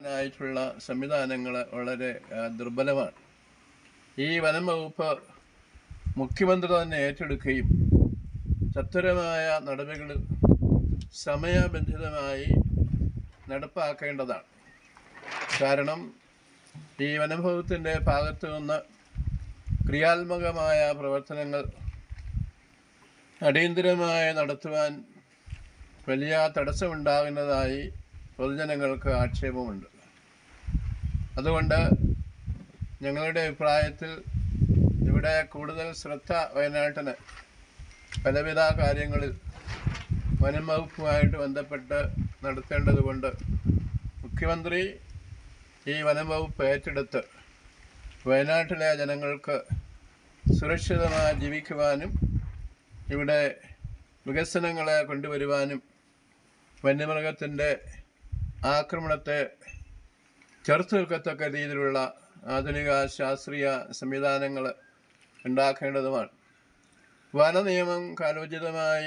നിയന്ത്രിക്കാനായിട്ടുള്ള സംവിധാനങ്ങൾ വളരെ ദുർബലമാണ്. ഈ വനം വകുപ്പ് മുഖ്യമന്ത്രി തന്നെ ഏറ്റെടുക്കുകയും സത്വരമായ നടപടികൾ സമയബന്ധിതമായി നടപ്പാക്കേണ്ടതാണ്. കാരണം ഈ വനം വകുപ്പിൻ്റെ ഭാഗത്തു നിന്ന് ക്രിയാത്മകമായ പ്രവർത്തനങ്ങൾ അടിയന്തരമായി നടത്തുവാൻ വലിയ തടസ്സമുണ്ടാകുന്നതായി പൊതുജനങ്ങൾക്ക് ആക്ഷേപമുണ്ട്. അതുകൊണ്ട് ഞങ്ങളുടെ അഭിപ്രായത്തിൽ ഇവിടെ കൂടുതൽ ശ്രദ്ധ വയനാട്ടിന് പലവിധ കാര്യങ്ങളിൽ വനം വകുപ്പുമായിട്ട് ബന്ധപ്പെട്ട് നടത്തേണ്ടതുകൊണ്ട് മുഖ്യമന്ത്രി ഈ വനം വകുപ്പ് ഏറ്റെടുത്ത് വയനാട്ടിലെ ജനങ്ങൾക്ക് സുരക്ഷിതമായി ജീവിക്കുവാനും ഇവിടെ വികസനങ്ങളെ കൊണ്ടുവരുവാനും വന്യമൃഗത്തിൻ്റെ ആക്രമണത്തെ ചെറുത്തു നിൽക്കത്തക്ക രീതിയിലുള്ള ആധുനിക ശാസ്ത്രീയ സംവിധാനങ്ങൾ ഉണ്ടാക്കേണ്ടതുമാണ്. വനനിയമം കാലോചിതമായി